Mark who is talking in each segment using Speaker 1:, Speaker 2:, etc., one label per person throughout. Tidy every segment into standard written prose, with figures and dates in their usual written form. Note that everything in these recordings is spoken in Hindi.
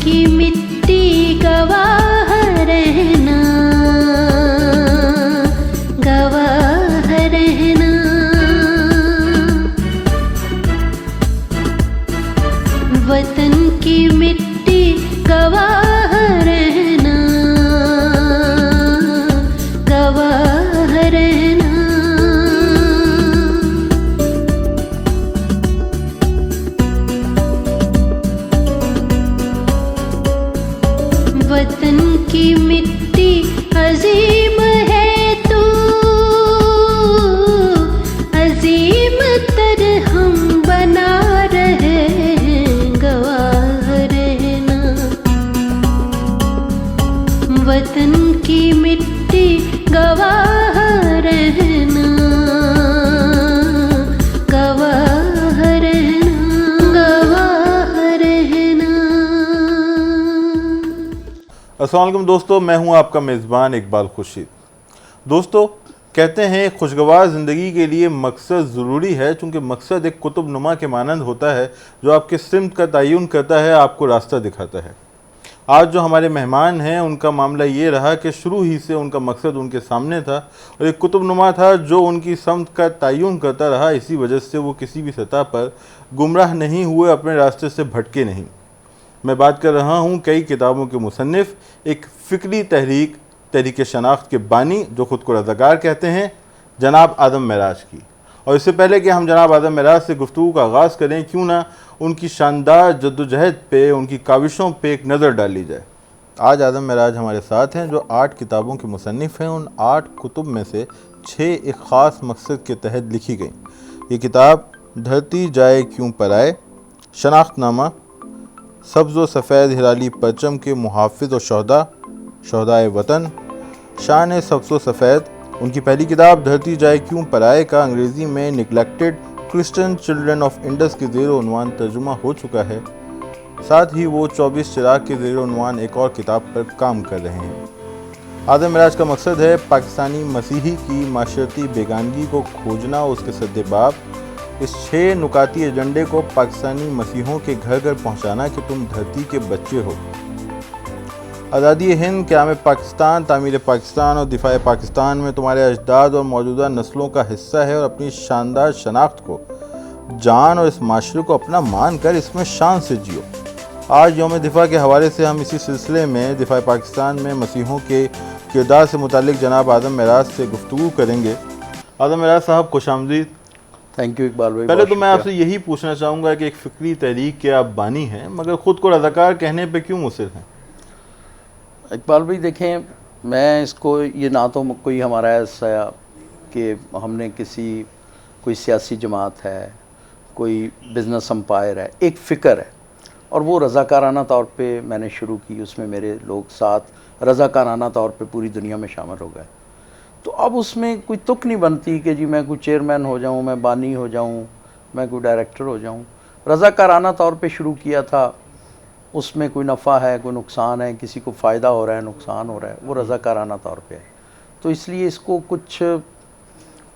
Speaker 1: की मिट्टी गवाह रहना, गवाह रहना। वतन की मिट्टी गवाह रहना, गवाह रहना। वतन की मिट्टी अजीम है तू, अजीम तर हम बना रहे हैं, गवाह रहना। वतन की मिट्टी गवाह रहना, गवाह रहना, गवाह रहना।
Speaker 2: अस्सलाम वालेकुम दोस्तों, मैं हूं आपका मेज़बान इकबाल खुर्शीद। दोस्तों, कहते हैं खुशगवार ज़िंदगी के लिए मकसद ज़रूरी है, चूँकि मकसद एक कुतुब-नुमा के मानंद होता है जो आपके सिमत का तयन करता है, आपको रास्ता दिखाता है। आज जो हमारे मेहमान हैं उनका मामला ये रहा कि शुरू ही से उनका मकसद उनके सामने था और एक कुतुब-नुमा था जो उनकी समत का तयन करता रहा। इसी वजह से वो किसी भी सतह पर गुमराह नहीं हुए, अपने रास्ते से भटके नहीं। मैं बात कर रहा हूँ कई किताबों के मुसन्निफ़, एक फ़िक्री तहरीक शनाख्त के बानी जो ख़ुद को रज़ाकार कहते हैं, जनाब आदम महराज की। और इससे पहले कि हम जनाब आदम महराज से गुफ्तगू का आगाज़ करें, क्यों ना उनकी शानदार जद्दोजहद पे, उनकी काविशों पे एक नज़र डाल ली जाए। आज आदम महराज हमारे साथ हैं जो 8 किताबों के मुसन्निफ़ हैं। उन 8 कुतुब में से 6 एक ख़ास मकसद के तहत लिखी गई। ये किताब धरती जाए क्यों पराए, शनाख्तनामा, सब्ज़ व सफ़ेद हिलाली परचम के मुहाफ़िज़ और शहदाए वतन, शान सब्ज़ व सफ़ेद। उनकी पहली किताब धरती जाए क्यों पराए का अंग्रेज़ी में neglected Christian children of Indus के ज़ेर उन्वान तर्जुमा हो चुका है। साथ ही वो 24 चिराग के ज़ेर उन्वान एक और किताब पर काम कर रहे हैं। आदम महराज का मकसद है पाकिस्तानी मसीही की माशरती बेगानगी को खोजना, उसके सद्देबाब। इस 6 नुकाती एजेंडे को पाकिस्तानी मसीहों के घर घर पहुंचाना कि तुम धरती के बच्चे हो। आज़ादी हिंद, क़याम पाकिस्तान, तामीर पाकिस्तान और दिफा पाकिस्तान में तुम्हारे अजदाद और मौजूदा नस्लों का हिस्सा है और अपनी शानदार शनाख्त को, जान और इस माशरे को अपना मान कर इसमें शान से जियो। आज यौम दिफा के हवाले से हम इसी सिलसिले में दिफा पाकिस्तान में मसीहों के किरदार से मुतालिक जनाब आदम महराज से गुफ्तगू करेंगे। आदम महराज साहब, खुशामदीद।
Speaker 3: थैंक यू इकबाल भाई।
Speaker 2: पहले तो मैं आपसे यही पूछना चाहूँगा कि एक फ़िक्री तहरीक के आप बानी हैं, मगर ख़ुद को रज़ाकार कहने पे क्यों मुसिर हैं?
Speaker 3: इकबाल भाई देखें, मैं इसको ये ना तो कोई हमारा ऐसा कि हमने कोई सियासी जमात है, कोई बिज़नेस एम्पायर है, एक फ़िक्र है और वो रज़ाकाराना तौर पे मैंने शुरू की। उसमें मेरे लोग साथ रज़ाकाराना तौर पे पूरी दुनिया में शामिल हो गए। तो अब उसमें कोई तुक नहीं बनती कि जी मैं कोई चेयरमैन हो जाऊं, मैं बानी हो जाऊं, मैं कोई डायरेक्टर हो जाऊं। रज़ाकाराना तौर पे शुरू किया था, उसमें कोई नफ़ा है, कोई नुकसान है, किसी को फ़ायदा हो रहा है, नुकसान हो रहा है, वो रज़ाकाराना तौर पे है। तो इसलिए इसको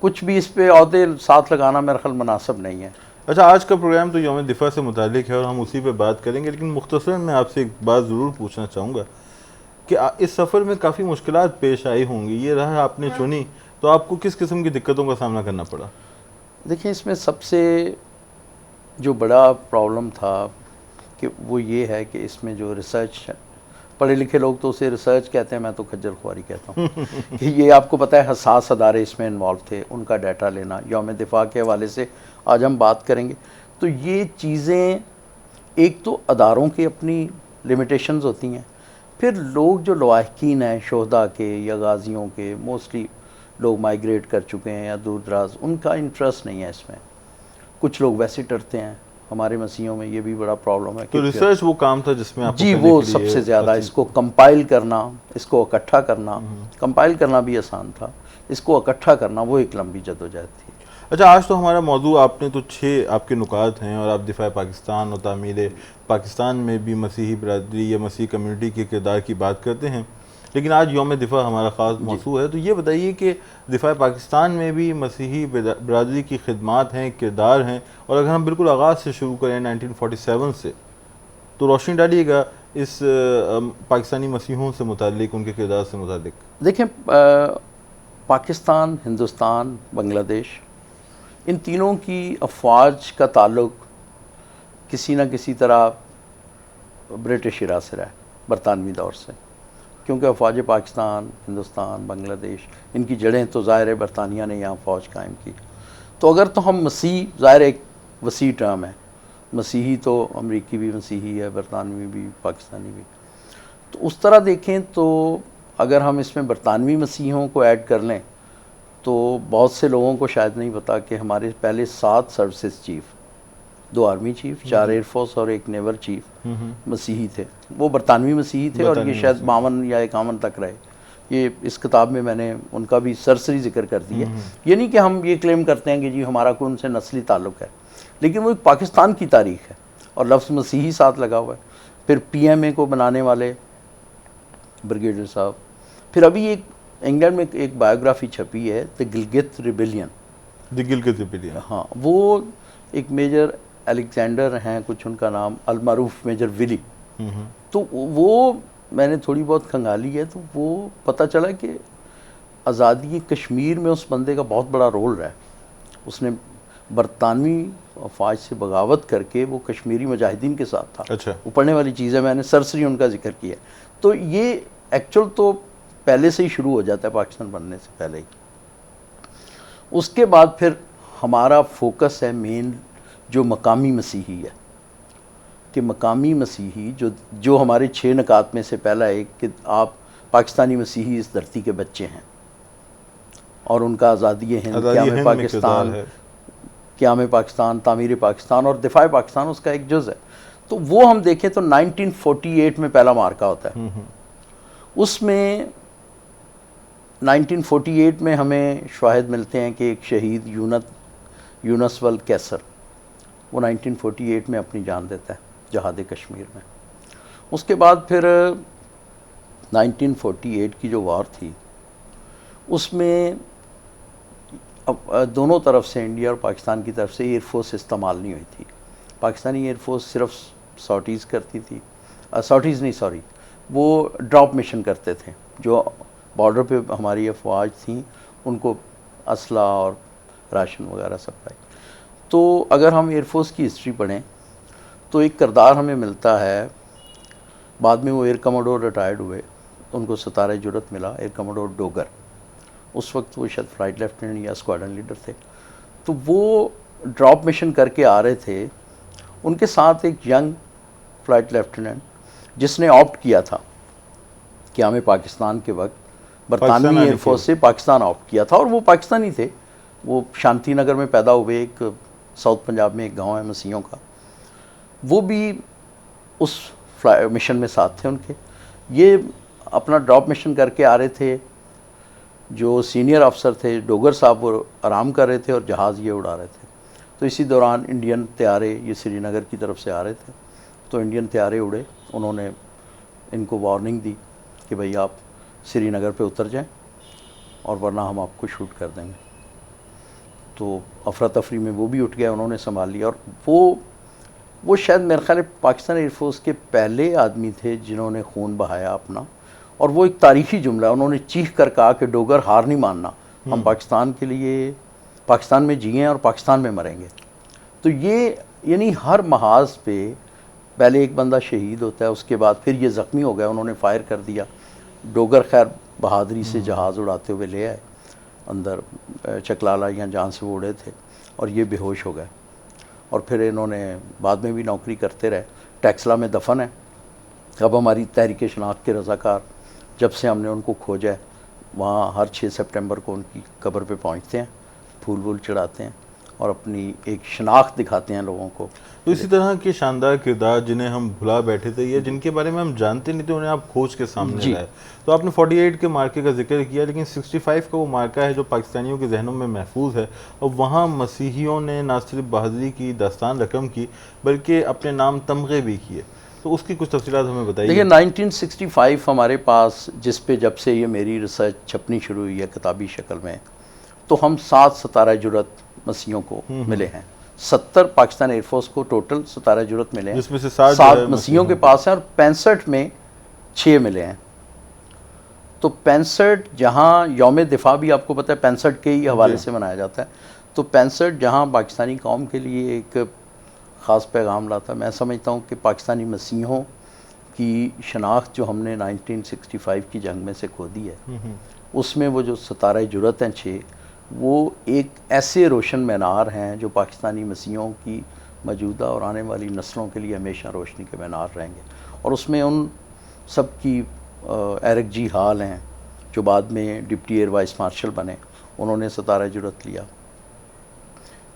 Speaker 3: कुछ भी इस पे औहदे साथ लगाना मेरा ख्याल मुनासिब नहीं है।
Speaker 2: अच्छा, आज का प्रोग्राम तो यौम दिफा से मुतालिक है और हम उसी पे बात करेंगे, लेकिन मुख्तसर मैं आपसे एक बात ज़रूर पूछना चाहूँगा कि इस सफ़र में काफ़ी मुश्किलात पेश आई होंगी। ये राह आपने चुनी तो आपको किस किस्म की दिक्कतों का सामना करना पड़ा?
Speaker 3: देखिए, इसमें सबसे जो बड़ा प्रॉब्लम था कि वो ये है कि इसमें जो रिसर्च, पढ़े लिखे लोग तो उसे रिसर्च कहते हैं, मैं तो खज्जल ख्वारी कहता हूँ कि ये आपको पता है हसास अदारे इसमें इन्वॉल्व थे, उनका डाटा लेना। यौम दिफा के हवाले से आज हम बात करेंगे। तो ये चीज़ें, एक तो अदारों की अपनी लिमिटेशंस होती हैं, फिर लोग जो लवाहिकीन हैं शोहदा के या गाजियों के, मोस्टली लोग माइग्रेट कर चुके हैं या दूर दराज, उनका इंटरेस्ट नहीं है इसमें। कुछ लोग वैसे डरते हैं, हमारे मसीहों में ये भी बड़ा प्रॉब्लम है।
Speaker 2: तो रिसर्च वो काम था जिसमें आपको
Speaker 3: जी, वो सबसे ज़्यादा इसको कंपाइल करना, इसको इकट्ठा करना, कंपाइल करना भी आसान था, इसको इकट्ठा करना वो एक लंबी जद्दोजहद थी।
Speaker 2: अच्छा, आज तो हमारा मौजू, आपने तो 6 आपके नुकात हैं और आप दिफा पाकिस्तान और तामीर पाकिस्तान में भी मसीही बरादरी या मसीही कम्युनिटी के किरदार की बात करते हैं, लेकिन आज यौम दिफा हमारा ख़ास मौजू है। तो ये बताइए कि दिफा पाकिस्तान में भी मसीही बरादरी की खिदमात हैं, किरदार हैं, और अगर हम बिल्कुल आगाज़ से शुरू करें 1947 से, तो रोशनी डालिएगा इस पाकिस्तानी मसीहों से मुतालिक, उनके किरदार से मुतालिक?
Speaker 3: देखें, पाकिस्तान, हिंदुस्तान, बांग्लादेश, इन तीनों की अफवाज का ताल्लुक किसी न किसी तरह ब्रिटिश इरा से रहा है, बरतानवी दौर से, क्योंकि अफवाज पाकिस्तान, हिंदुस्तान, बांग्लादेश, इनकी जड़ें तो ज़ाहिर है बरतानिया ने यहाँ फ़ौज कायम की। तो अगर तो हम मसीह, ज़ाहिर एक वसी टर्म है, मसीही तो अमरीकी भी मसीही है, बरतानवी भी, पाकिस्तानी भी। तो उस तरह देखें तो अगर हम इसमें बरतानवी मसीहों को ऐड कर लें तो बहुत से लोगों को शायद नहीं पता कि हमारे पहले 7 services chief, 2 army chief, 4 air force और 1 नेवल चीफ मसीही थे। वो बरतानवी मसीही थे और ये शायद 52 या 51 तक रहे। ये इस किताब में मैंने उनका भी सरसरी जिक्र कर दिया। ये नहीं कि हम ये क्लेम करते हैं कि जी हमारा कोई उनसे नस्ली ताल्लुक़ है, लेकिन वो एक पाकिस्तान की तारीख़ है और लफ्ज़ मसीही साथ लगा हुआ है। फिर PMA को बनाने वाले ब्रिगेडियर साहब, फिर अभी एक इंग्लैंड में एक बायोग्राफी छपी है, द गिलगित रिबेलियन। हाँ, वो एक मेजर अलेक्जेंडर हैं कुछ उनका नाम, अलमारूफ मेजर विली। तो वो मैंने थोड़ी बहुत खंगाली है, तो वो पता चला कि आज़ादी कश्मीर में उस बंदे का बहुत बड़ा रोल रहा है। उसने बरतानवी अफवाज से बगावत करके वो कश्मीरी मुजाहिदीन के साथ था।
Speaker 2: अच्छा।
Speaker 3: वो पढ़ने वाली चीज़ है, मैंने सरसरी उनका जिक्र किया। तो ये एक्चुअल तो पहले से ही शुरू हो जाता है, पाकिस्तान बनने से पहले ही। उसके बाद फिर हमारा फोकस है मेन जो मकामी मसीही है, कि मकामी मसीही जो हमारे 6 नकात में से पहला है कि आप पाकिस्तानी मसीही इस धरती के बच्चे हैं और उनका आज़ादी हिंद, क़याम पाकिस्तान, क़याम पाकिस्तान, तामीर पाकिस्तान और दिफा पाकिस्तान उसका एक जुज़ है। तो वो हम देखें तो 1948 में पहला मार्का होता है। उसमें 1948 में हमें शवाहिद मिलते हैं कि एक शहीद यूनसवल कैसर, वो 1948 में अपनी जान देता है जहाद कश्मीर में। उसके बाद फिर 1948 की जो वार थी उसमें दोनों तरफ से, इंडिया और पाकिस्तान की तरफ से एयरफोर्स इस्तेमाल नहीं हुई थी। पाकिस्तानी एयरफोर्स सिर्फ सॉर्टीज़ करती थी, सॉर्टीज़ नहीं सॉरी, वो ड्रॉप मिशन करते थे। जो बॉर्डर पे हमारी अफवाज थी उनको असला और राशन वगैरह सप्लाई। तो अगर हम एयरफोर्स की हिस्ट्री पढ़ें तो एक किरदार हमें मिलता है, बाद में वो एयर कमोडोर रिटायर्ड हुए, उनको सितारे जुरत मिला, एयर कमोडोर डोगर। उस वक्त वो शायद फ्लाइट लेफ्टिनेंट या स्क्वाड्रन लीडर थे। तो वो ड्रॉप मिशन करके आ रहे थे, उनके साथ एक यंग फ्लाइट लेफ्टिनेंट जिसने ऑप्ट किया था क़याम पाकिस्तान के वक्त बरतानवी एयरफोर्स से पाकिस्तान ऑप्ट किया था, और वो पाकिस्तानी थे। वो शांति नगर में पैदा हुए, एक साउथ पंजाब में एक गांव है मसीहों का। वो भी उस मिशन में साथ थे उनके। ये अपना ड्रॉप मिशन करके आ रहे थे। जो सीनियर अफसर थे डोगर साहब, वो आराम कर रहे थे और जहाज़ ये उड़ा रहे थे। तो इसी दौरान इंडियन तैयारे ये श्रीनगर की तरफ से आ रहे थे, तो इंडियन तैयारे उड़े। उन्होंने इनको वार्निंग दी कि भाई आप श्रीनगर पे उतर जाएं और वरना हम आपको शूट कर देंगे। तो अफरा तफरी में वो भी उठ गया, उन्होंने संभाल लिया। और वो शायद मेरे ख्याल पाकिस्तान एयरफोर्स के पहले आदमी थे जिन्होंने खून बहाया अपना। और वो एक तारीख़ी जुमला, उन्होंने चीख कर कहा कि डोगर हार नहीं मानना, हम पाकिस्तान के लिए पाकिस्तान में जिए और पाकिस्तान में मरेंगे। तो ये यानी हर महाज पे पहले एक बंदा शहीद होता है, उसके बाद फिर ये ज़ख्मी हो गया, उन्होंने फ़ायर कर दिया। डोगर खैर बहादुरी से जहाज़ उड़ाते हुए ले आए अंदर चकलाला या जहाँ से वो उड़े थे, और ये बेहोश हो गए। और फिर इन्होंने बाद में भी नौकरी करते रहे। टैक्सला में दफन है। अब हमारी तहरीक शनाख्त के रज़ाकार जब से हमने उनको खोजा है, वहाँ हर 6 सितंबर को उनकी कब्र पे पहुँचते हैं, फूल वूल चढ़ाते हैं और अपनी एक शनाख्त दिखाते हैं लोगों को।
Speaker 2: तो इसी तरह के शानदार किरदार जिन्हें हम भुला बैठे थे या जिनके बारे में हम जानते नहीं थे, उन्हें आप खोज के सामने लाए। तो आपने 48 के मार्के का जिक्र किया, लेकिन 65 का वो मार्का है जो पाकिस्तानियों के जहनों में महफूज है, और वहाँ मसीहियों ने ना सिर्फ बहादुरी की दास्तान रकम की बल्कि अपने नाम तमगे भी किए। तो उसकी कुछ तफसीलात हमें बताइए।
Speaker 3: देखिए 1965 हमारे पास, जिस पे जब से ये मेरी रिसर्च छपनी शुरू हुई है किताबी शक्ल में, तो हम 7 सितारा जुरत मसीहों को मिले हैं। 70 पाकिस्तान एयरफोर्स को टोटल सितारा जुरत मिले हैं,
Speaker 2: जिसमें से 60
Speaker 3: 7 मसीहों के पास हैं और 65 में 6 मिले हैं। तो 65 जहाँ यौम दिफा भी आपको पता है 65 के ही हवाले से मनाया जाता है, तो 65 जहाँ पाकिस्तानी कौम के लिए एक ख़ास पैगाम लाता है। मैं समझता हूँ कि पाकिस्तानी मसीहों की शनाख्त जो हमने 1965 की जंग में से खो दी है, उसमें वो जो सितारा जुरत हैं 6, वो एक ऐसे रोशन मीनार हैं जो पाकिस्तानी मसीहों की मौजूदा और आने वाली नस्लों के लिए हमेशा रोशनी के मीनार रहेंगे। और उसमें उन सब की एरिक जी हाल हैं जो बाद में डिप्टी एयर वाइस मार्शल बने, उन्होंने सितारा जुरत लिया।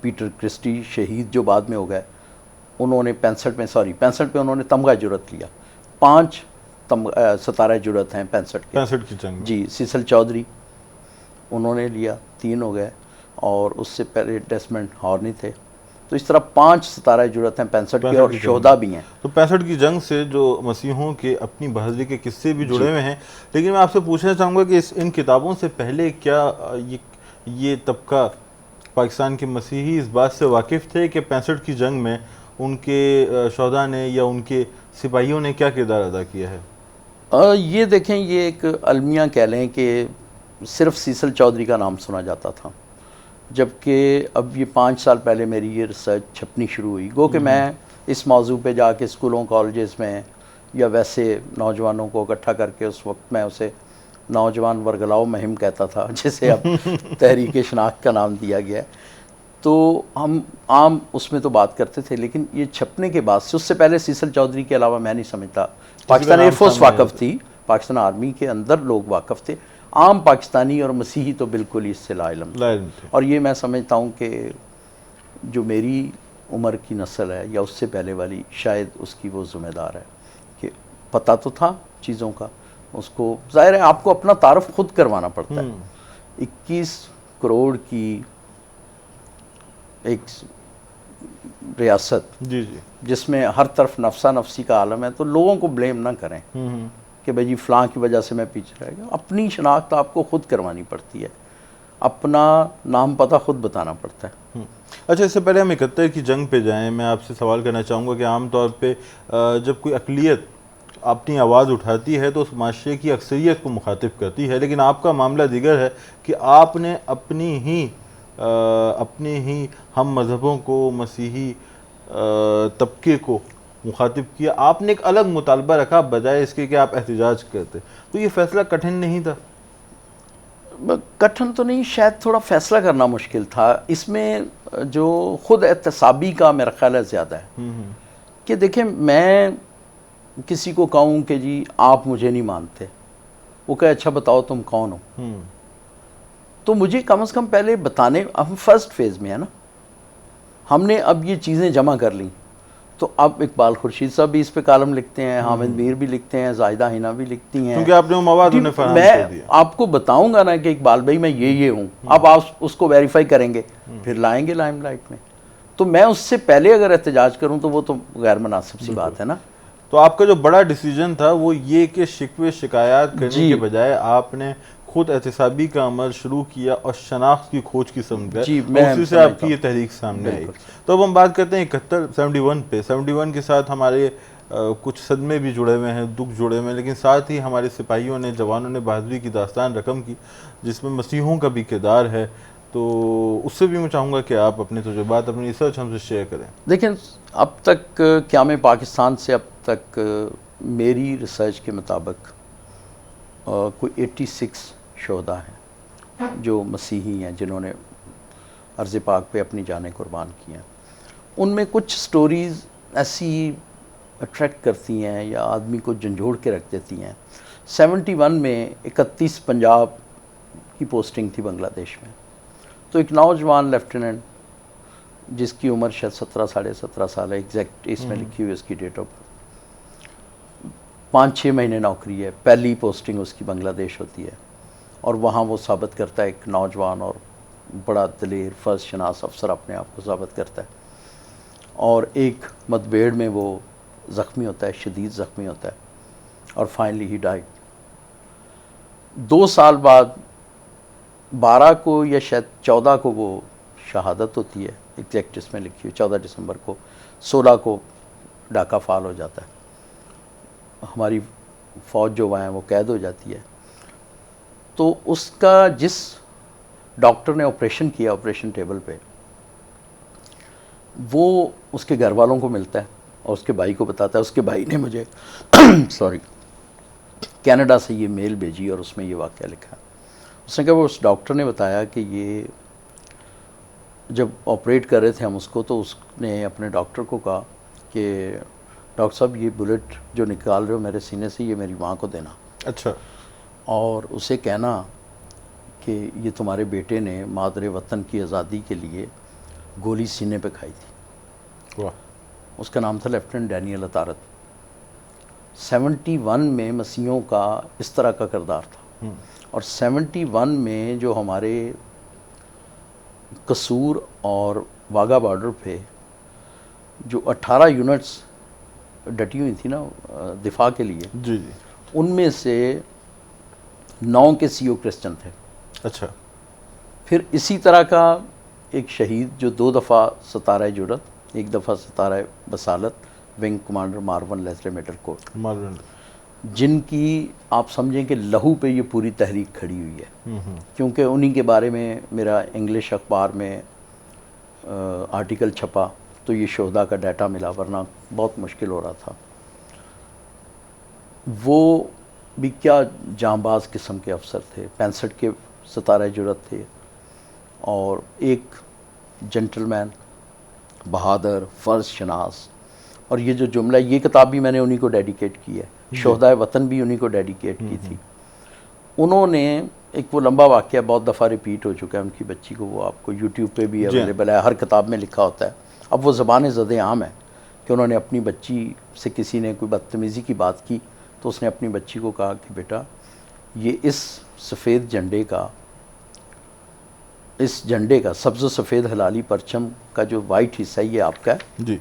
Speaker 3: पीटर क्रिस्टी शहीद जो बाद में हो गए, उन्होंने 65 में उन्होंने तमगा जुरत लिया। 5 सितारा जुरत हैं 65
Speaker 2: की जंग में।
Speaker 3: जी। सीसल चौधरी उन्होंने लिया, 3 हो गए, और उससे पहले डेस्मंड हॉर्नी थे। तो इस तरह 5 सितारा जुरत हैं 65 के, और शोहदा भी हैं।
Speaker 2: तो 65 की जंग से जो मसीहों के अपनी बहादुरी के किस्से भी जुड़े हुए हैं। लेकिन मैं आपसे पूछना चाहूँगा कि इन किताबों से पहले क्या ये तबका पाकिस्तान के मसीही इस बात से वाकिफ़ थे कि 65 की जंग में उनके शोहदा ने या उनके सिपाहियों ने क्या किरदार अदा किया है?
Speaker 3: ये देखें, ये एक अलमिया कह लें कि सिर्फ सीसल चौधरी का नाम सुना जाता था, जबकि अब ये 5 साल पहले मेरी ये रिसर्च छपनी शुरू हुई। गो कि मैं इस मौजू पे जाके स्कूलों कॉलेजेस में या वैसे नौजवानों को इकट्ठा करके, उस वक्त मैं उसे नौजवान वर्गलाओ मुहिम कहता था, जिसे अब तहरीक शनाख्त का नाम दिया गया है, तो हम आम उसमें तो बात करते थे। लेकिन ये छपने के बाद से, उससे पहले सीसल चौधरी के अलावा मैं नहीं समझता। पाकिस्तान एयरफोर्स वाकफ़ थी, पाकिस्तान आर्मी के अंदर लोग वाकफ़ थे, आम पाकिस्तानी और मसीही तो बिल्कुल ही इससे लाइलम थे। और ये मैं समझता हूँ कि जो मेरी उम्र की नस्ल है या उससे पहले वाली, शायद उसकी वो ज़िम्मेदार है कि पता तो था चीज़ों का, उसको ज़ाहिर है आपको अपना तारफ़ खुद करवाना पड़ता है। 21 करोड़ की एक रियासत जिसमें हर तरफ नफसा नफसी का आलम है, तो लोगों को ब्लेम ना करें कि भाई जी फ़लाँ की वजह से मैं पीछे रह गया। अपनी शनाख्त आपको खुद करवानी पड़ती है, अपना नाम पता खुद बताना पड़ता है।
Speaker 2: अच्छा, इससे पहले हम 71 की जंग पे जाएं, मैं आपसे सवाल करना चाहूँगा कि आम तौर पे जब कोई अक़लियत अपनी आवाज़ उठाती है तो उस माशरे की अक्सरियत को मुखातिब करती है, लेकिन आपका मामला दीगर है कि आपने अपने ही हम मज़हबों को, मसीही तबके को मुखातिब किया। आपने एक अलग मुतालबा रखा बजाय इसके कि आप एहतजाज करते। तो ये फ़ैसला कठिन नहीं था?
Speaker 3: कठिन तो नहीं, शायद थोड़ा फ़ैसला करना मुश्किल था। इसमें जो ख़ुद एहतसाबी का मेरा ख्याल है ज़्यादा है कि देखें, मैं किसी को कहूँ कि जी आप मुझे नहीं मानते, वो कहे अच्छा बताओ तुम कौन हो, तो मुझे कम से कम पहले बताने, हम फर्स्ट फेज़ में है ना, हमने अब ये चीज़ें जमा कर ली। तो अब इकबाल खुर्शीद साहब भी इस पे कालम लिखते हैं, हामिद मीर भी लिखते हैं, जाहिदा हिना भी लिखती हैं,
Speaker 2: क्योंकि आपने वो मवाद उन्हें फराहम कर दिया।
Speaker 3: आपको बताऊंगा ना कि इकबाल भाई मैं ये हूँ, अब आप उसको वेरीफाई करेंगे, फिर लाएंगे लाइमलाइट में। तो मैं उससे पहले अगर एहतजाज करूँ तो वो तो गैर मुनासिब सी बात है ना।
Speaker 2: तो आपका जो बड़ा डिसीजन था वो ये कि शिकवे शिकायत करने के बजाय आपने खुद एहतसाबी का अमल शुरू किया और शनाख्त की खोज की समझ गए, उसी से आपकी ये तहरीक सामने आई। तो अब हम बात करते हैं 71 पे। 71 के साथ हमारे कुछ सदमे भी जुड़े हुए हैं, दुख जुड़े हुए हैं, लेकिन साथ ही हमारे सिपाहियों ने, जवानों ने बहादुरी की दास्तान रकम की, जिसमें मसीहों का भी किरदार है। तो उससे भी मैं चाहूँगा कि आप अपने तजुर्बात, अपनी रिसर्च हमसे शेयर करें।
Speaker 3: देखें, अब तक क़याम पाकिस्तान से अब तक मेरी रिसर्च के मुताबिक कोई 86 शोहदा हैं जो मसीही हैं, जिन्होंने अर्ज़ पाक पे अपनी जानें कुर्बान की हैं। उनमें कुछ स्टोरीज़ ऐसी अट्रैक्ट करती हैं या आदमी को झंझोड़ के रख देती हैं। 71 में 31 पंजाब की पोस्टिंग थी बांग्लादेश में, तो एक नौजवान लेफ्टिनेंट जिसकी उम्र शायद 17 साढ़े 17 साल है, एग्जैक्ट इसमें लिखी हुई उसकी डेट ऑफ, 5-6 महीने नौकरी है, पहली पोस्टिंग उसकी बांग्लादेश होती है, और वहाँ वो साबित करता है, एक नौजवान और बड़ा दलेर फ़र्ज शनास अफसर अपने आप को साबित करता है, और एक मतभेड़ में वो ज़ख्मी होता है, शदीद ज़ख्मी होता है, और फाइनली ही डाइड। 2 साल बाद 12 को या शायद 14 को वो शहादत होती है, एग्जैक्ट इसमें लिखी हुई, 14 दिसंबर को, 16 को डाका फाल हो जाता है, हमारी फ़ौज जो वहाँ है वो कैद हो जाती है। तो उसका जिस डॉक्टर ने ऑपरेशन किया ऑपरेशन टेबल पे, वो उसके घर वालों को मिलता है और उसके भाई को बताता है। उसके भाई ने मुझे सॉरी कनाडा से ये मेल भेजी और उसमें ये वाक़या लिखा। उसने कहा वो उस डॉक्टर ने बताया कि ये जब ऑपरेट कर रहे थे हम उसको, तो उसने अपने डॉक्टर को कहा कि डॉक्टर साहब ये बुलेट जो निकाल रहे हो मेरे सीने से, ये मेरी माँ को देना।
Speaker 2: अच्छा।
Speaker 3: और उसे कहना कि ये तुम्हारे बेटे ने मादरे वतन की आज़ादी के लिए गोली सीने पे खाई थी।
Speaker 2: वाह।
Speaker 3: उसका नाम था लेफ्टिनेंट डैनियल अतारत। 71 में मसीहों का इस तरह का किरदार था। और 71 में जो हमारे कसूर और वाघा बॉर्डर पे जो 18 यूनिट्स डटी हुई थी ना दिफा के लिए,
Speaker 2: जी जी।
Speaker 3: उनमें से 9 के सीओ क्रिश्चियन थे।
Speaker 2: अच्छा।
Speaker 3: फिर इसी तरह का एक शहीद जो 2 दफ़ा सतारा जुरत, 1 दफ़ा सतारा बसालत, wing commander Mervyn Leslie Middlecoat,
Speaker 2: Mervyn,
Speaker 3: जिनकी आप समझें कि लहू पे ये पूरी तहरीक खड़ी हुई है। क्योंकि उन्हीं के बारे में मेरा इंग्लिश अखबार में आर्टिकल छपा तो ये शोहदा का डाटा मिला, वरना बहुत मुश्किल हो रहा था। वो भी क्या जांबाज किस्म के अफसर थे। 65 के सतारा जुरत थे और एक जेंटलमैन, बहादुर, फ़र्ज शनास। और ये जो जुमला, ये किताब भी मैंने उन्हीं को डेडिकेट की है, शोहदाए वतन भी उन्हीं को डेडिकेट की थी। उन्होंने एक वो लंबा वाक़या बहुत दफ़ा रिपीट हो चुका है उनकी बच्ची को, वो आपको यूट्यूब पे भी अवेलेबल है, हर किताब में लिखा होता है। अब वो ज़बान ज़द आम है कि उन्होंने अपनी बच्ची से किसी ने कोई बदतमीज़ी की बात की तो उसने अपनी बच्ची को कहा कि बेटा ये इस सफ़ेद झंडे का, इस झंडे का सब्ज़ सफ़ेद हलाली परचम का जो वाइट हिस्सा है ये आपका है
Speaker 2: जी,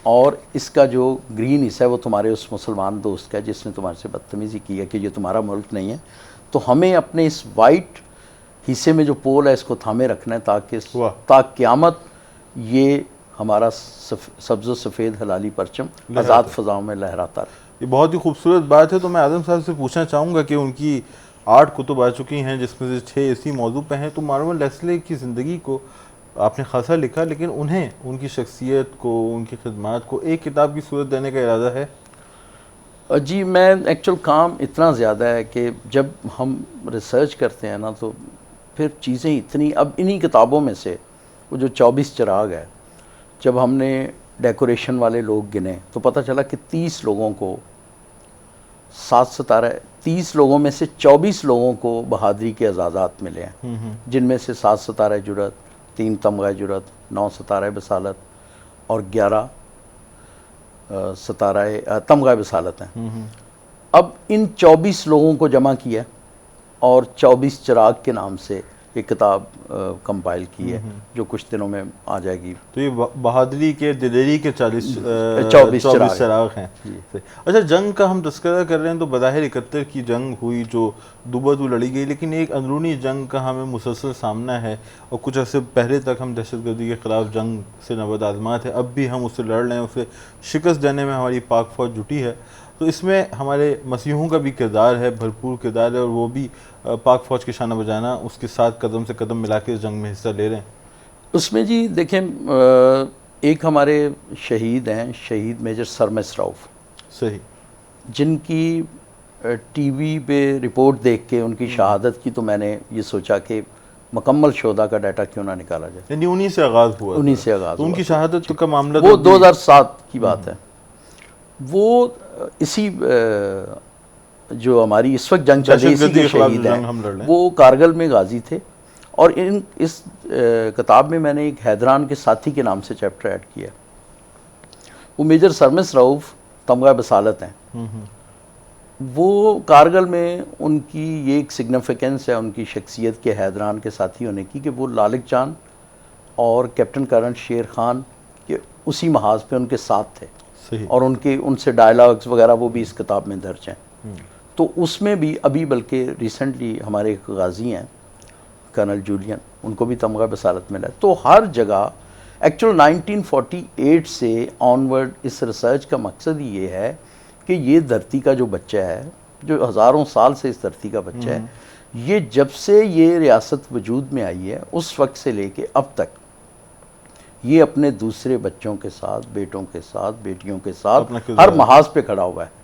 Speaker 3: और इसका जो ग्रीन हिस्सा है वो तुम्हारे उस मुसलमान दोस्त का है जिसने तुम्हारे से बदतमीज़ी की है कि ये तुम्हारा मुल्क नहीं है। तो हमें अपने इस वाइट हिस्से में जो पोल है इसको थामे रखना है ताकि क़यामत ये हमारा सब्ज़ सफ़ेद हलाली परचम आज़ाद फ़ज़ाओं में लहराता रहे।
Speaker 2: ये बहुत ही खूबसूरत बात है। तो मैं आज़म साहब से पूछना चाहूँगा कि उनकी 8 कुतुब आ चुकी हैं जिसमें से 6 इसी मौजू पे हैं। तो मार्वन लेस्ले की ज़िंदगी को आपने खासा लिखा, लेकिन उन्हें, उनकी शख्सियत को, उनकी खिदमात को एक किताब की सूरत देने का इरादा है?
Speaker 3: जी, मैं एक्चुअल काम इतना ज़्यादा है कि जब हम रिसर्च करते हैं ना तो फिर चीज़ें इतनी, अब इन्हीं किताबों में से वो जो 24 चिराग है, जब हमने डेकोरेशन वाले लोग गिने तो पता चला कि 30 लोगों को 7 सितारा, 30 लोगों में से 24 लोगों को बहादरी के एजाज़ात मिले हैं, जिनमें से 7 सितारा जुरत, 3 तमगा जुरत, 9 सितारा बसालत और 11 सितारा तमगा बसालत हैं। अब इन 24 लोगों को जमा किया और 24 चिराग के नाम से ये किताब कंपाइल की है जो कुछ दिनों में आ जाएगी।
Speaker 2: तो ये बहादुरी के, दिलेरी के 24 चिराग हैं। अच्छा, जंग का हम तस्करा कर रहे हैं तो बज़ाहिर 71 की जंग हुई जो दुबदू लड़ी गई, लेकिन एक अंदरूनी जंग का हमें मुसलसल सामना है और कुछ अर्से पहले तक हम दहशतगर्दी के ख़िलाफ़ जंग से नबद आज़मा थे, अब भी हम उससे लड़ रहे हैं, उसे शिकस्त देने में हमारी पाक फ़ौज जुटी है। तो इसमें हमारे मसीहों का भी किरदार है, भरपूर किरदार है, और वो भी पाक फ़ौज के शाना बजाना उसके साथ कदम से कदम मिला के इस जंग में हिस्सा ले रहे हैं। उसमें
Speaker 3: जी देखें, एक हमारे शहीद हैं, शहीद मेजर सरमस रऊफ़,
Speaker 2: सही,
Speaker 3: जिनकी टीवी पे रिपोर्ट देख के उनकी शहादत की तो मैंने ये सोचा कि मुकम्मल शोधा का डाटा क्यों ना निकाला जाए।
Speaker 2: यानी उन्हीं से आगाज़ हुआ,
Speaker 3: उन्हीं से आगाज़।
Speaker 2: उनकी शहादत का मामला
Speaker 3: वो 2007 की बात है। वो इसी जो हमारी इस वक्त जंग चल रही है के शहीद हैं, वो कारगिल में गाजी थे। और इस किताब में मैंने एक हैदरान के साथी के नाम से चैप्टर ऐड किया। वो मेजर सरमस रऊफ़ तमगा बसालत हैं। वो कारगिल में उनकी ये एक सिग्निफिकेंस है उनकी शख्सियत के, हैदरान के साथी होने की, कि वो लालिक चांद और कैप्टन करन शेर खान के उसी महाज पे उनके साथ थे। और उनसे डायलॉग्स वगैरह वो भी इस किताब में दर्ज हैं। तो उसमें भी अभी बल्कि रिसेंटली हमारे एक गाजी हैं कर्नल जूलियन, उनको भी तमगा बसालत मिला है। तो हर जगह एक्चुअल 1948 से ऑनवर्ड इस रिसर्च का मकसद ही ये है कि ये धरती का जो बच्चा है, जो हज़ारों साल से इस धरती का बच्चा है, ये जब से ये रियासत वजूद में आई है उस वक्त से लेके अब तक ये अपने दूसरे बच्चों के साथ, बेटों के साथ, बेटियों के साथ
Speaker 2: अपना किरदार
Speaker 3: हर महाज पे खड़ा हुआ है।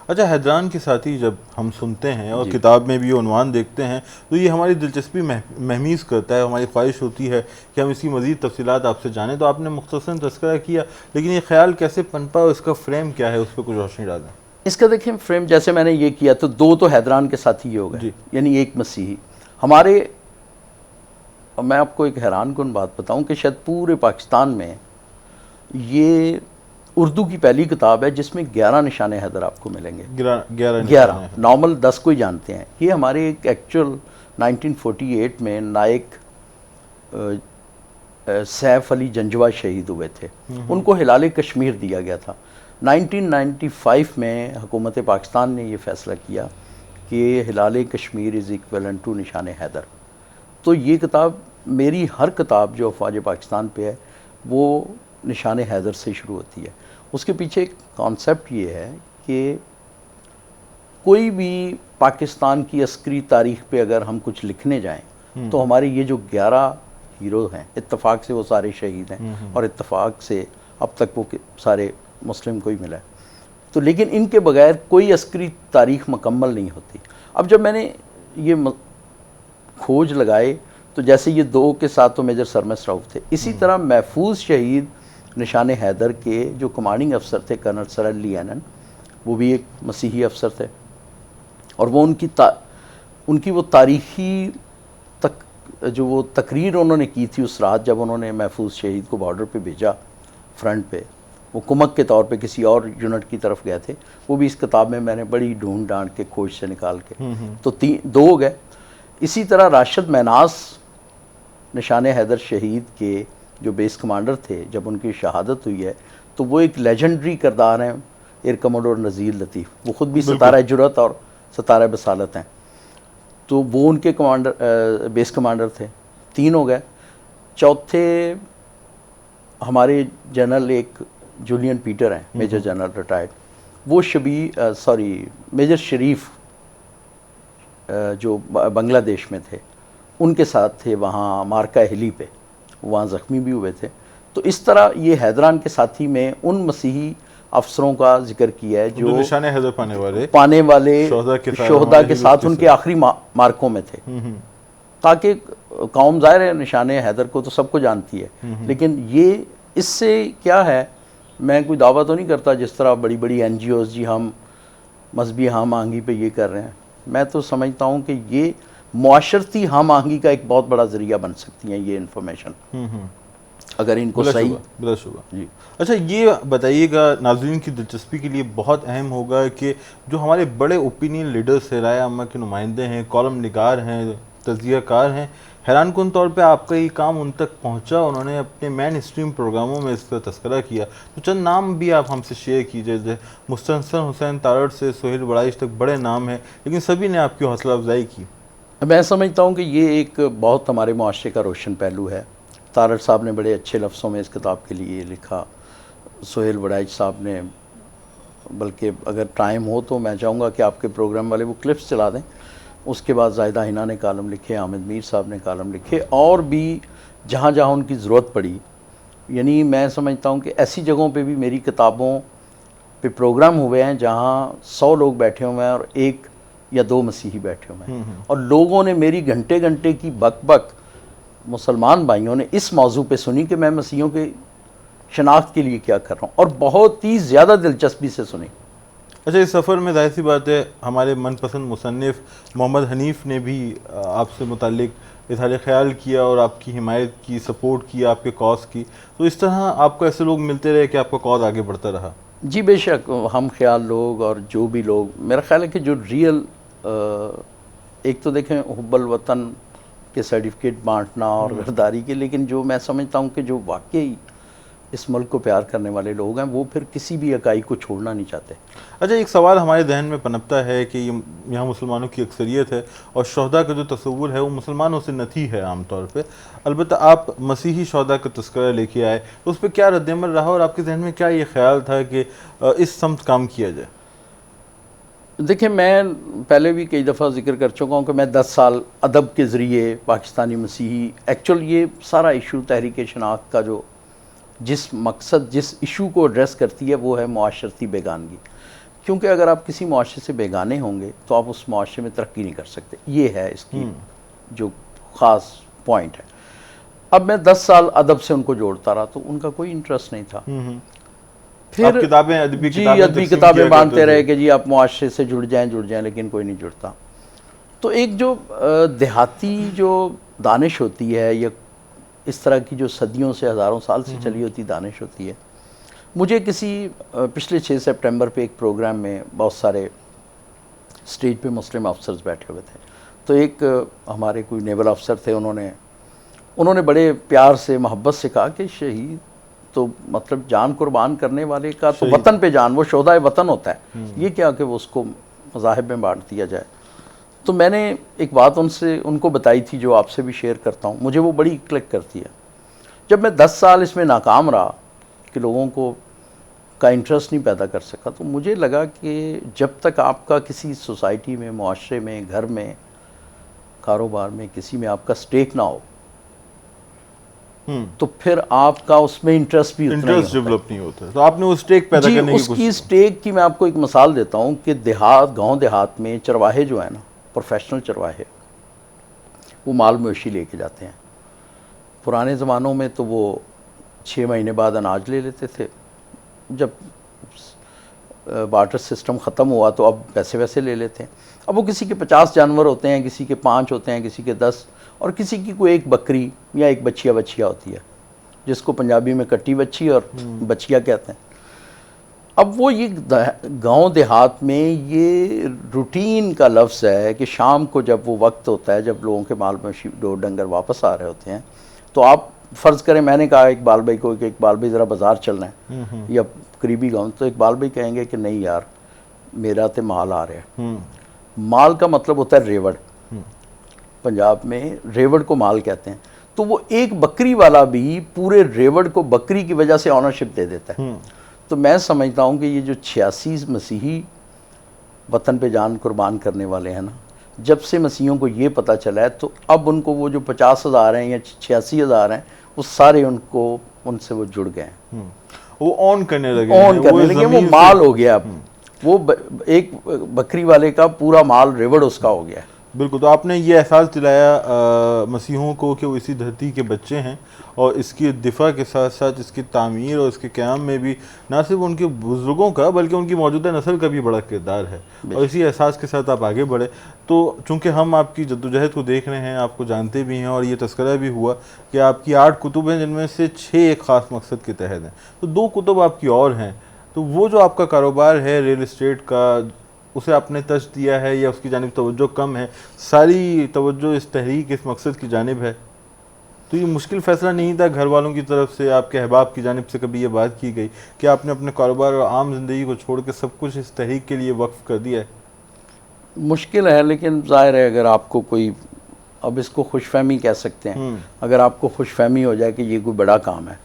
Speaker 2: अच्छा, हैदरान के साथी जब हम सुनते हैं और किताब में भी ये उन्वान देखते हैं तो ये हमारी दिलचस्पी महमीज़ करता है, हमारी ख्वाहिश होती है कि हम इसकी मज़ीद तफसीलात आपसे जानें। तो आपने मुख्तसरन तज़किरा किया, लेकिन ये ख्याल कैसे पनपा और इसका फ्रेम क्या है, उस पर कुछ रोशनी डालें।
Speaker 3: इसका देखें फ्रेम, जैसे मैंने ये किया तो दो तो हैदरान के साथी ये हो गए, यानी एक मसीही हमारे। और मैं आपको एक हैरान कुन बात बताऊं कि शायद पूरे पाकिस्तान में ये उर्दू की पहली किताब है जिसमें 11 निशाने हैदर आपको मिलेंगे। 11 नॉर्मल 10 को ही जानते हैं। ये हमारे एक एक्चुअल 1948 में नायक सैफ अली जंजवा शहीद हुए थे, उनको हिलाल कश्मीर दिया गया था। 1995 में हुकूमत पाकिस्तान ने ये फ़ैसला किया कि हिलाल कश्मीर इज़ इक्वलेंट टू निशान हैदर। तो ये किताब, मेरी हर किताब जो अफवाज पाकिस्तान पे है वो निशान हैदर से शुरू होती है। उसके पीछे एक कॉन्सेप्ट ये है कि कोई भी पाकिस्तान की अस्करी तारीख़ पे अगर हम कुछ लिखने जाएं तो हमारे ये जो 11 हीरो हैं, इत्तफाक से वो सारे शहीद हैं और इत्तफाक से अब तक वो सारे मुस्लिम को ही मिला है। तो लेकिन इनके बगैर कोई अस्करी तारीख़ मुकम्मल नहीं होती। अब जब मैंने ये खोज लगाए तो जैसे ये 2 के साथ तो मेजर सरमस राउफ थे, इसी तरह महफूज शहीद निशान हैदर के जो कमांडिंग अफसर थे कर्नल सर अली एनन, वो भी एक मसीही अफसर थे और वो उनकी वो तारीख़ी जो वो तकरीर उन्होंने की थी उस रात जब उन्होंने महफूज शहीद को बॉर्डर पे भेजा, फ्रंट पे वो कुमक के तौर पे किसी और यूनिट की तरफ गए थे, वो भी इस किताब में मैंने बड़ी ढूंढ डांड के खोज से निकाल के तो 2 हो गए। इसी तरह राशिद महनास निशान हैदर शहीद के जो बेस कमांडर थे, जब उनकी शहादत हुई है तो वो एक लेजेंडरी किरदार हैं, एयर कमोडोर नज़ीर लतीफ़। वो ख़ुद भी सितारा जुरत और सितारा बसालत हैं, तो वो उनके कमांडर बेस कमांडर थे। 3 हो गए। चौथे हमारे जनरल एक जूलियन पीटर हैं, मेजर जनरल रिटायर्ड, वो मेजर शरीफ जो बांग्लादेश में थे, उनके साथ थे वहाँ मार्का हिली पे, वहाँ ज़ख्मी भी हुए थे। तो इस तरह ये हैदरान के साथी में उन मसीही अफसरों का जिक्र किया है जो
Speaker 2: निशान हैदर
Speaker 3: पाने वाले शोहदा के साथ उनके आखिरी मार्कों में थे, ताकि कौम ज़ाहिर है निशान हैदर को तो सबको जानती है, लेकिन ये इससे क्या है, मैं कोई दावा तो नहीं करता जिस तरह बड़ी बड़ी NGOs जी हम मजहबी हम आहंगी पे ये कर रहे हैं। मैं तो समझता हूँ कि ये मुआशरती हम आहंगी का एक बहुत बड़ा ज़रिया बन सकती हैं ये इन्फॉर्मेशन, अगर इनको सही
Speaker 2: जी। अच्छा, ये बताइएगा, नाज़रीन की दिलचस्पी के लिए बहुत अहम होगा कि जो हमारे बड़े ओपिनियन लीडर्स हैं, राय आमा के नुमाइंदे हैं, कॉलम निगार हैं, तज़कियाकार हैं, हैरान कुन तौर पे आपका ये काम उन तक पहुंचा, उन्होंने अपने मेन स्ट्रीम प्रोग्रामों में इसका तस्करा किया। तो चंद नाम भी आप हमसे शेयर कीजिए, जैसे मुस्तनसन हुसैन तारड़ से सोहेल बड़ाइश तक बड़े नाम हैं, लेकिन सभी ने आपकी हौसला अफजाई की।
Speaker 3: मैं समझता हूँ कि ये एक बहुत हमारे मुआशरे का रोशन पहलू है। तारड़ साहब ने बड़े अच्छे लफ्ज़ों में इस किताब के लिए लिखा, सोहेल बड़ाइश साहब ने, बल्कि अगर टाइम हो तो मैं चाहूँगा कि आपके प्रोग्राम वाले वो क्लिप्स चला दें। उसके बाद ज़ाहिदा हिना ने कालम लिखे, आमिद मीर साहब ने कालम लिखे, और भी जहाँ जहाँ उनकी ज़रूरत पड़ी। यानी मैं समझता हूँ कि ऐसी जगहों पे भी मेरी किताबों पे प्रोग्राम हुए हैं जहाँ 100 लोग बैठे हुए हैं और 1 या 2 मसीही बैठे हुए हैं, और लोगों ने मेरी घंटे घंटे की बक मुसलमान भाइयों ने इस मौजू पे सुनी कि मैं मसीहियों के शनाख्त के लिए क्या कर रहा हूँ, और बहुत ही ज़्यादा दिलचस्पी से सुनी।
Speaker 2: अच्छा, इस सफ़र में जाहिर सी बात है हमारे मनपसंद मुसन्निफ़ मोहम्मद हनीफ़ ने भी आपसे मुताल्लिक इज़हार ख़याल किया और आपकी हिमायत की, सपोर्ट की, आपके कॉज की। तो इस तरह आपको ऐसे लोग मिलते रहे कि आपका कॉज आगे बढ़ता रहा? जी
Speaker 3: बेशक, हम ख्याल लोग और जो भी लोग, मेरा ख्याल है कि जो रियल एक तो देखें हुब्बुल वतन के सर्टिफिकेट बांटना और गरदारी के, लेकिन जो मैं समझता हूँ कि जो वाकई इस मुल्क को प्यार करने वाले लोग हैं, वो फिर किसी भी इकाई को छोड़ना नहीं चाहते।
Speaker 2: अच्छा, एक सवाल हमारे जहन में पनपता है कि ये यहाँ मुसलमानों की अक्सरियत है और शहदा का जो तस्वुर है वो मुसलमानों से नथी है आमतौर पे। अलबत्ता आप मसीही शहदा का तस्करा लेके आए, तो उस पर क्या रद्दअमल रहा और आपके जहन में क्या ये ख्याल था कि इस समत काम किया जाए?
Speaker 3: देखिए, मैं पहले भी कई दफ़ा जिक्र कर चुका हूँ कि मैं 10 साल अदब के ज़रिए पाकिस्तानी मसीही, एक्चुअल ये सारा इशू तहरीक शनाख्त का जो जिस मकसद जिस इशू को एड्रेस करती है वो है मुआशरती बेगानगी। क्योंकि अगर आप किसी मुआशरे से बेगाने होंगे तो आप उस मुआशरे में तरक्की नहीं कर सकते। ये है इसकी जो ख़ास पॉइंट है। अब मैं 10 साल अदब से उनको जोड़ता रहा तो उनका कोई इंटरेस्ट नहीं था। फिर
Speaker 2: आप किताबें, अदबी
Speaker 3: किताबें बांटते रहे कि जी आप मुआशरे से जुड़ जाएं, लेकिन कोई नहीं जुड़ता। तो एक जो देहाती जो दानिश होती है या इस तरह की जो सदियों से हज़ारों साल से चली होती दानिश होती है, मुझे किसी पिछले 6 सितंबर पे एक प्रोग्राम में बहुत सारे स्टेज पे मुस्लिम अफसर्स बैठे हुए थे। तो एक हमारे कोई नेवल अफसर थे, उन्होंने बड़े प्यार से मोहब्बत से कहा कि शहीद तो मतलब जान कुर्बान करने वाले का तो वतन पे जान, वो शोहदाए वतन होता है, ये क्या कि वो उसको मज़ाहिब में बांट दिया जाए। तो मैंने एक बात उनको बताई थी जो आपसे भी शेयर करता हूँ, मुझे वो बड़ी क्लिक करती है। जब मैं 10 साल इसमें नाकाम रहा कि लोगों को का इंटरेस्ट नहीं पैदा कर सका, तो मुझे लगा कि जब तक आपका किसी सोसाइटी में, मुआशरे में, घर में, कारोबार में, किसी में आपका स्टेक ना हो तो फिर आपका उसमें इंटरेस्ट भी उतना ही
Speaker 2: डेवलप नहीं होता। तो आपने वो स्टेक पैदा करने की कोशिश की।
Speaker 3: स्टेक की मैं आपको एक मिसाल देता हूँ कि गांव देहात में चरवाहे जो है ना, प्रोफेशनल चरवाहे, वो माल मवेशी लेके जाते हैं। पुराने ज़मानों में तो वो 6 महीने बाद अनाज ले लेते थे। जब बार्टर सिस्टम ख़त्म हुआ तो अब वैसे ले लेते हैं। अब वो किसी के 50 जानवर होते हैं, किसी के 5 होते हैं, किसी के 10, और किसी की कोई एक बकरी या एक बच्चिया होती है, जिसको पंजाबी में कट्टी बच्ची और बच्चिया कहते हैं। अब वो ये गांव देहात में ये रूटीन का लफ्ज़ है कि शाम को जब वो वक्त होता है, जब लोगों के माल मवेशी डोर डंगर वापस आ रहे होते हैं, तो आप फ़र्ज़ करें मैंने कहा इकबाल भाई को कि इकबाल भाई ज़रा बाज़ार चलना है या करीबी गाँव, तो इकबाल भाई कहेंगे कि नहीं यार मेरा तो माल आ रहा है। माल का मतलब होता है रेवड़, पंजाब में रेवड़ को माल कहते हैं। तो वो एक बकरी वाला भी पूरे रेवड़ को बकरी की वजह से ऑनरशिप दे देता है। तो मैं समझता हूँ कि ये जो 86 मसीही वतन पे जान कुर्बान करने वाले हैं ना, जब से मसीहों को ये पता चला है तो अब उनको वो जो 50,000 हैं या 86,000 हैं, वो सारे उनसे वो जुड़ गए हैं,
Speaker 2: वो ऑन करने लगे,
Speaker 3: वो माल हो गया। अब वो एक बकरी वाले का पूरा माल रेवड़ उसका हो गया।
Speaker 2: बिल्कुल। तो आपने ये एहसास दिलाया मसीहों को कि वो इसी धरती के बच्चे हैं और इसकी दिफा के साथ साथ इसकी तामीर और इसके क़याम में भी ना सिर्फ उनके बुज़ुर्गों का बल्कि उनकी मौजूदा नस्ल का भी बड़ा किरदार है। और इसी एहसास के साथ आप आगे बढ़े। तो चूँकि हम आपकी जद्दोजहद को देख रहे हैं, आपको जानते भी हैं और ये तस्करा भी हुआ कि आपकी 8 कुतुब हैं जिनमें से 6 एक ख़ास मकसद के तहत हैं, तो 2 कुतुब आपकी और हैं। तो वो जो आपका कारोबार है रियल इस्टेट का, उसे आपने टच दिया है या उसकी जानिब तवज्जो कम है? सारी तवज्जो इस तहरीक, इस मकसद की जानिब है। तो ये मुश्किल फ़ैसला नहीं था घर वालों की तरफ से, आपके अहबाब की जानिब से कभी ये बात की गई कि आपने अपने कारोबार और आम ज़िंदगी को छोड़ के सब कुछ इस तहरीक के लिए वक्फ़ कर दिया है?
Speaker 3: मुश्किल है, लेकिन ज़ाहिर है अगर आपको कोई, अब इसको खुशफहमी कह सकते हैं, अगर आपको खुशफहमी हो जाए कि ये कोई बड़ा काम है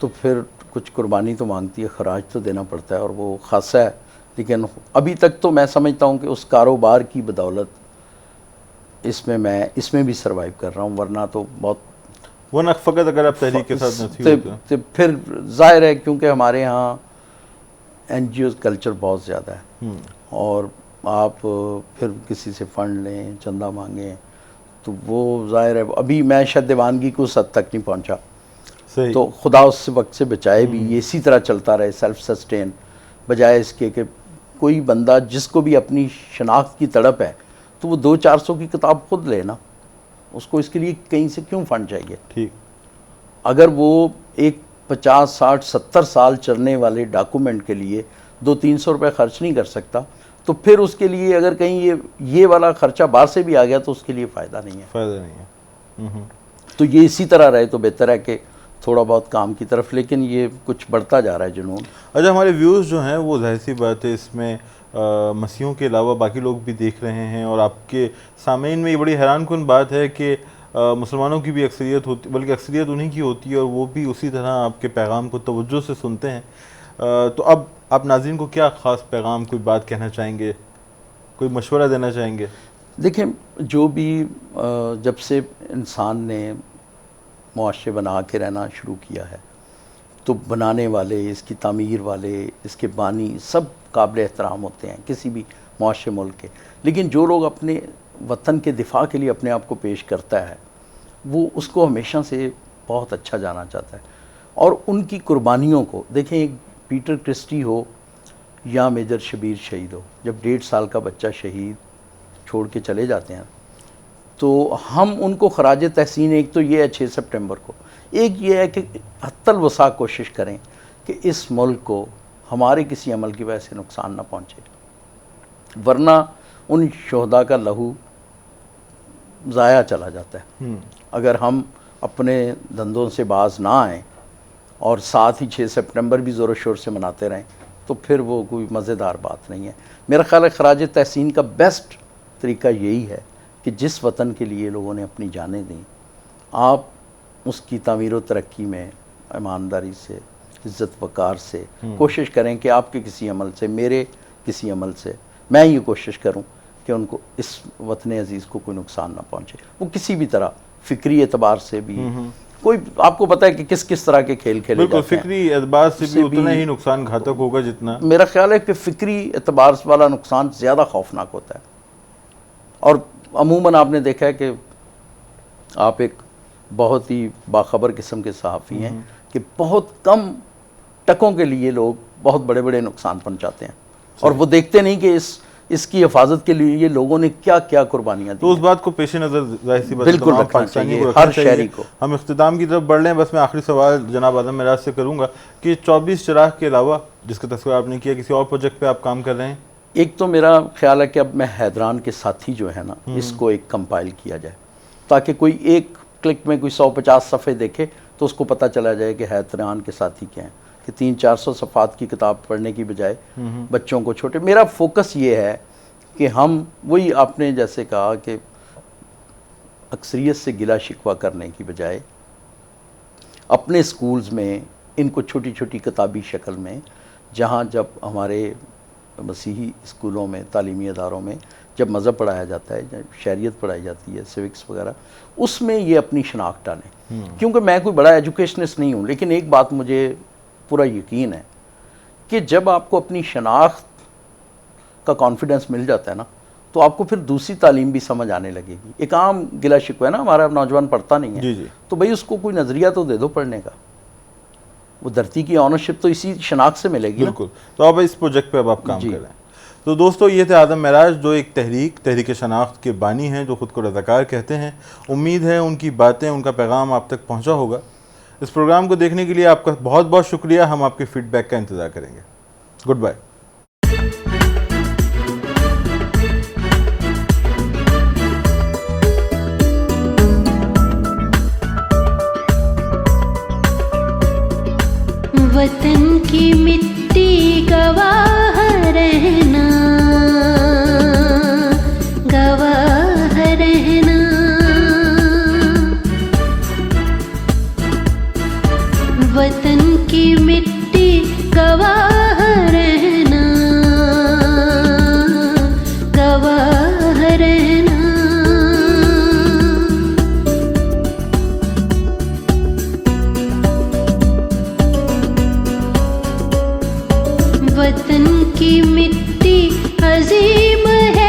Speaker 3: तो फिर कुछ कुर्बानी तो मांगती है, खराज तो देना पड़ता है और वो खासा है। लेकिन अभी तक तो मैं समझता हूँ कि उस कारोबार की बदौलत इसमें भी सरवाइव कर रहा हूँ, वरना तो बहुत
Speaker 2: वरना फ़कत अगर आप तहरीक के साथ नहीं होते
Speaker 3: तो फिर ज़ाहिर है, क्योंकि हमारे यहाँ NGO कल्चर बहुत ज़्यादा है और आप फिर किसी से फ़ंड लें, चंदा मांगें, तो वो ज़ाहिर है अभी मैं शायद दीवानगी को उस हद तक नहीं पहुँचा। तो खुदा उस वक्त से बचाए भी ये इसी तरह चलता रहे, सेल्फ सस्टेन, बजाय इसके कि कोई बंदा जिसको भी अपनी शनाख्त की तड़प है तो वो 200-400 की किताब खुद ले ना, उसको इसके लिए कहीं से क्यों फंड चाहिए? ठीक, अगर वो एक 50, 60, 70 साल चलने वाले डॉक्यूमेंट के लिए 200-300 रुपये खर्च नहीं कर सकता, तो फिर उसके लिए अगर कहीं ये वाला खर्चा बाहर से भी आ गया तो उसके लिए फ़ायदा नहीं है।
Speaker 2: फ़ायदा नहीं है।
Speaker 3: तो ये इसी तरह रहे तो बेहतर है कि थोड़ा बहुत काम की तरफ, लेकिन ये कुछ बढ़ता जा रहा है जुनून।
Speaker 2: अच्छा, हमारे व्यूज़ जो हैं वो जाहिर सी बात है इसमें मसीहों के अलावा बाकी लोग भी देख रहे हैं, और आपके सामईन में ये बड़ी हैरानकुन बात है कि मुसलमानों की भी अक्सरियत होती, बल्कि अक्सरियत उन्हीं की होती है, और वो भी उसी तरह आपके पैगाम को तवज्जो से सुनते हैं। तो अब आप नाज़रीन को क्या ख़ास पैगाम, कोई बात कहना चाहेंगे, कोई मशवरा देना चाहेंगे?
Speaker 3: देखें, जो भी जब से इंसान ने मुआशरे बना के रहना शुरू किया है, तो बनाने वाले, इसकी तामीर वाले, इसके बानी सब काबिल एहतराम होते हैं किसी भी मुआशरे मुल्क के। लेकिन जो लोग अपने वतन के दिफा के लिए अपने आप को पेश करता है, वो उसको हमेशा से बहुत अच्छा जाना चाहता है। और उनकी कुर्बानियों को देखें, एक पीटर क्रिस्टी हो या मेजर शबीर शहीद हो, जब 1.5 साल का बच्चा शहीद छोड़ के चले जाते हैं, तो हम उनको खराज तहसीन, एक तो ये है 6 सितंबर को, एक ये है कि हत्तल वसा कोशिश करें कि इस मुल्क को हमारे किसी अमल की वजह से नुकसान ना पहुँचे, वरना उन शहदा का लहू ज़ाया चला जाता है। अगर हम अपने धंधों से बाज ना आएँ और साथ ही 6 सितंबर भी ज़ोर शोर से मनाते रहें, तो फिर वो कोई मज़ेदार बात नहीं है। मेरा ख़्याल है खराज तहसीन का बेस्ट तरीका यही है कि जिस वतन के लिए लोगों ने अपनी जानें दी, आप उसकी तामीर व तरक्की में ईमानदारी से, इज़्ज़त वक़ार से कोशिश करें कि आपके किसी अमल से, मेरे किसी अमल से, मैं ये कोशिश करूं कि उनको, इस वतन अज़ीज़ को कोई नुकसान ना पहुंचे। वो किसी भी तरह फ़िक्री एतबार से भी, कोई आपको पता है कि किस किस तरह के खेल खेले
Speaker 2: बिल्कुल,
Speaker 3: जाते हैं,
Speaker 2: फिक्री एतबार से भी उतना ही नुकसान घातक होगा जितना,
Speaker 3: मेरा ख्याल है कि फ़िक्री एतबार वाला नुकसान ज़्यादा खौफनाक होता है। और अमूमन आपने देखा है कि आप एक बहुत ही बाखबर किस्म के सहाफ़ी हैं कि बहुत कम टकों के लिए लोग बहुत बड़े बड़े नुकसान पहुंचाते हैं, और वो देखते नहीं कि इसकी हिफाजत के लिए ये लोगों ने क्या क्या कुर्बानियाँ दी।
Speaker 2: तो उस बात को पेश नज़र जाहिर सी बात
Speaker 3: बिल्कुल
Speaker 2: तमाम
Speaker 3: रखना
Speaker 2: पाकिस्तानियों
Speaker 3: चाहिए,
Speaker 2: को रखना
Speaker 3: हर
Speaker 2: चाहिए।
Speaker 3: शहरी को।
Speaker 2: हम इख्तिताम की तरफ बढ़ रहे हैं, बस मैं आखिरी सवाल जनाब आदम मिराज से करूँगा कि 24 चिराग के अलावा, जिसका तस्वीर आपने किया, किसी और प्रोजेक्ट पे आप काम कर रहे हैं?
Speaker 3: एक तो मेरा ख्याल है कि अब मैं हैदरान के साथी जो है ना, इसको एक कंपाइल किया जाए, ताकि कोई एक क्लिक में कोई 150 सफ़े देखे तो उसको पता चला जाए कि हैदरान के साथी क्या हैं, कि 300-400 सफ़ात की किताब पढ़ने की बजाय बच्चों को छोटे, मेरा फोकस ये है कि हम वही आपने जैसे कहा कि अक्सरियत से गिला शिकवा करने की बजाय अपने स्कूल्स में इनको छोटी छोटी किताबी शक्ल में, जहाँ जब हमारे मसीही स्कूलों में, तालीमी अदारों में जब मज़हब पढ़ाया जाता है, जब शरीयत पढ़ाई जाती है, सिविक्स वगैरह, उसमें ये अपनी शनाख्त डालें। क्योंकि मैं कोई बड़ा एजुकेशनिस्ट नहीं हूँ, लेकिन एक बात मुझे पूरा यकीन है कि जब आपको अपनी शनाख्त का कॉन्फिडेंस मिल जाता है ना, तो आपको फिर दूसरी तालीम भी समझ आने लगेगी। एक आम गिला शिकवा है ना, हमारा नौजवान पढ़ता नहीं है,
Speaker 2: जी जी,
Speaker 3: तो भाई उसको कोई नज़रिया तो दे दो पढ़ने का, वो धरती की ऑनरशिप तो इसी शनाख्त से मिलेगी।
Speaker 2: बिल्कुल। तो अब इस प्रोजेक्ट पे अब आप काम कर रहे हैं। तो दोस्तों, ये थे आदम मिराज, जो एक तहरीक शनाख्त के बानी हैं, जो ख़ुद को रज़ाकार कहते हैं। उम्मीद है उनकी बातें, उनका पैगाम आप तक पहुँचा होगा। इस प्रोग्राम को देखने के लिए आपका बहुत बहुत शुक्रिया। हम आपके फीडबैक का इंतज़ार करेंगे। Goodbye.
Speaker 1: वतन की मिट्टी गवाह रहना, गवाह रहना, वतन की मिट्टी गवाह रहना, गवाह रहना। वतन की मिट्टी अजीम है,